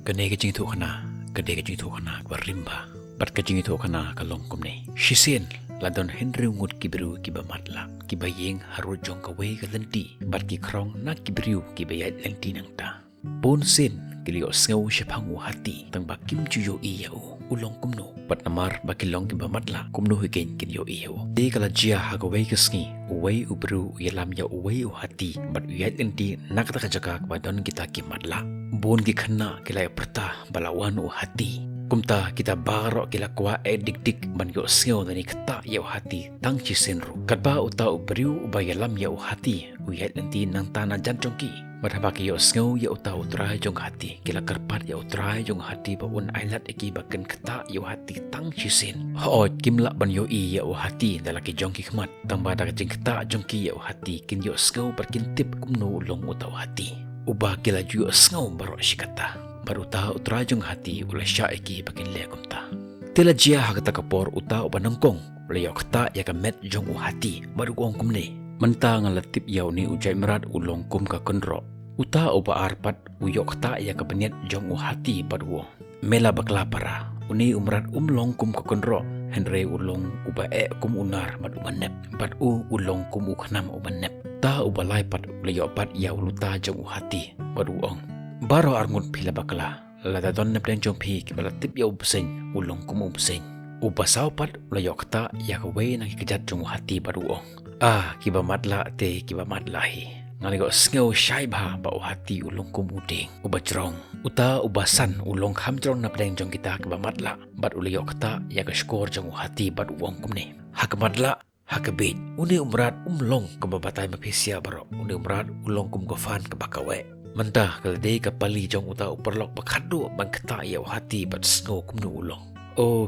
Kane ka jing thu khana, kade ka jing thu khana kwa rimba. Bat ka jing thu khana ka long kumne. Shisin ladon Henry ngut kibru kiba matla. Kiba yeng haru jong ka wei ka lenti. Bat ki krong na kibru kiba yat lenti nang ta. Pon sin kilio sngau shapangu hati tang ba kim chu yo iyau ulong kumno pat namar ba kilong kiba matla kumno higen kilio iyau de kala jia ha ka wei kasngi wei ubru yalam ya wei u hati bat yat lenti nak ta ka jaka ba don kita ki matla bon ki khanna kilai prta balawan u hati kumta kita baro kila kwa dik ban yo sngau dani kata yo hati tang chi senru katba uta ubru ba yalam ya u hati u yat lenti nang tana jan chongki Marhabaki yo sngau ya uta utrai jong hati kila karpat ya utrai jong hati ba un ailat eki baken kata yo hati tang chisin ho kimla ban yo i ya hati dalaki jong ki khmat tamba da jing kata jong ki ya hati kin yo sngau berkintip kumno ulong uta hati uba kila ju sngau baro shikata baru ta utrai jong hati ula sha eki bakin le kumta tela jia hakata kapor uta uba nangkong ula yo kata ya ka met jong hati baru gong kumne Mentang latip yau ni ujai merat ulong kum ka konro. Uta uba arpat uyok ta ya kabeniat jong hati badwo. Mela bakla para. Uni umrat long kum ka konro. Henry ulong uba kum unar mad ubanep. Bad ulong kum ukhnam ubanep. Ta uba laipat ulayok pat ya uluta jong hati badwong. Baro arngun pila bakla. Lada don nep den jong pi kibalatip yau beseng ulong kum ubeseng. Uba saupat ulayok ta ya kawe nang kejat jong hati badwong. Kiba matla te kiba matlahi. Ngaligo sngau shaibha ba hati ulong kumuding. Uba jrong. Uta ubasan ulong hamjrong na pleng jong kita kiba matla. Bat uliyo kata ya ka skor jong hati bat uwang kumne. Hak matla hak bit. Uni umrat umlong kebabatay mapisia baro. Uni umrat ulong kum gofan kebakawe. Mentah kalade kapali jong uta uperlok bakado bang kata ya hati bat sngau kumnu ulong.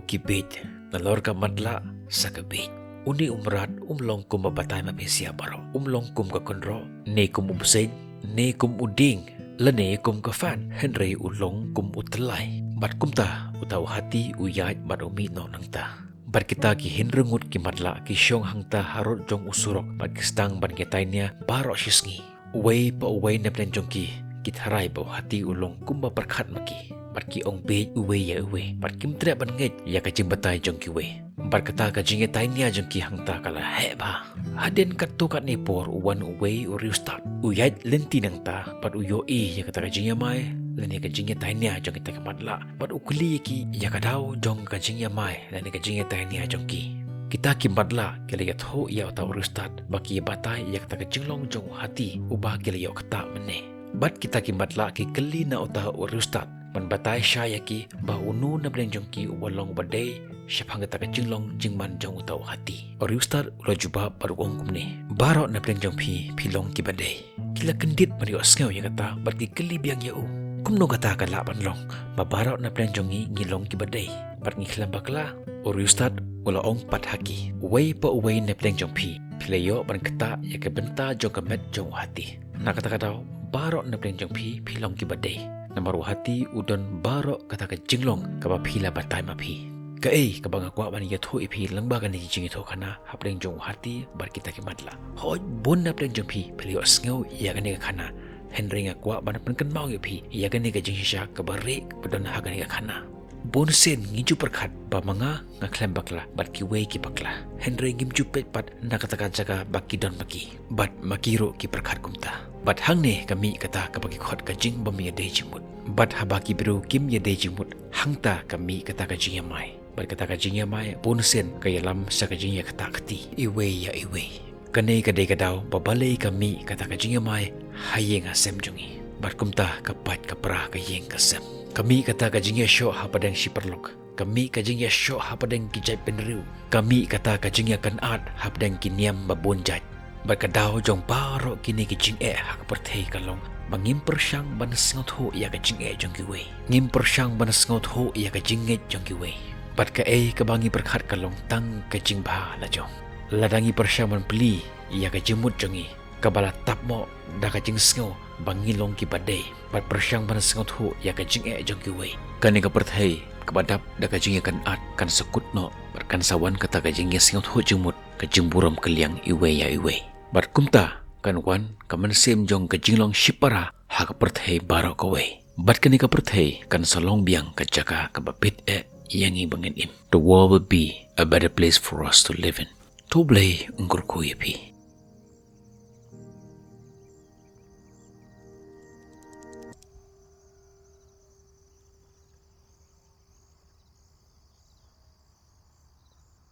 Kibit. Nalor ka matla sa kabit. Uni umrat umlong kum babatay mapisia baro. Umlong kum kakonro. Ne kum ubseng. Ne kum uding. Lene kum kafan. Henry ulong kum utelay. Bat kumta utaw hati uyat bat umi no nangta. Bat kita ki hinrengut ki matla ki syong hangta harut jong usurok. Bat kistang ban kitainya baro shisngi. Uway pa uway neplen jong ki. Kitharay pa hati ulong kum baperkat maki. Bat ki ong bej uway ya uway. Bat kim tidak ban ngej ya kajing batay jong ki uway. Berkata kajingnya tainya jengki hangta kala heba. Haden katukat ni por uwan uway uriustat. Uyat lenti nang ta pat uyo ya kata kajingnya mai. Lani kajingnya tainya jong kita kematla. Pat ukuli ki ya kadau jong kajingnya mai. Lani kajingnya tainya jongki. Kita kimatla kila yat ho ya utau uriustat. Baki batay ya kata kajinglong jong hati. Ubah kila yo kata mene. Bat kita kimatla ki keli na utau uriustat. Man batay siya ki ba unu na bleng jongki uwalong baday. Siapa hangga tak jinglong jingman jong utau hati. Ori ustad ulo jubab baru ong kumne. Barok na pleng jong pilong ki badai. Kila kendit mario asngau ya kata berti keli biang yau. Kumno kata kan lapan long. Barok na pleng jongi ngilong ki badai. Bar ngiklam bakla. Ori ustad ulo ong pat haki. Uway pa uway na pleng jong Pilayo ban kata ya ke benta jong kemet jong hati. Na kata kata barok na pleng jong pilong ki badai. Namaru hati udon barok kata ke jinglong kaba pila batai mapi. Kae kabang akwa ban ya tho ipi langba kan ni jingi tho kana hapleng jong hati bar kita ki madla hoj bon na pleng jong pelio sngau ya kan ni kana Henry ngakwa ban pen kan mau ipi ya kan ni ka jingi sha ka bare pedon ha kan ni kana bon sen ngiju perkhat ba manga ngaklem bakla bat ki we ki bakla Henry ngimju pet pat na katakan jaga baki don maki bat makiro ki perkhat kumta bat hang ne kami kata ka bagi khot ka jing bam ya de jimut bat habaki biru kim ya de jimut hangta kami kata ka jing mai Berkata kajingnya mai punsen kayalam sa kajingnya kata kati iwe ya iwe kane kadai kadau babalai kami kata kajingnya mai hayeng asem jungi barkumta kapat kapra kayeng kasem kami kata kajingnya syo hapadang siperlok kami kajingnya syo hapadang kijai penriu kami kata kajingnya kanat hapadang kiniam babonjat berkadau jong paro kini kijing hak perthei kalong mangimper syang ban sngot ho ya kajing jong kiwe ngimper syang ban sngot ho ya kajing jong kiwe Pat ka kabangi perkhat kalong tang kajing bah la jong. Ladangi persyaman peli ia ka jemut jongi. Kabala tap mo da kajing sngo bangilong ki badai. Pat persyang ban sngot hu ia kajing jong ki wei. Kani ka perthai kabadap da kajing kan at kan sekut no berkan sawan kata kajing sngot hu jemut kajing buram keliang iwe ya iwe. Bat kumta kan wan kaman sem jong kajing long shipara ha ka perthai baro ka wei. Bat kani ka perthei kan salong biang ka jaka ka bapit yangi bangin im. The world will be a better place for us to live in. To blay ungkur kuya pi.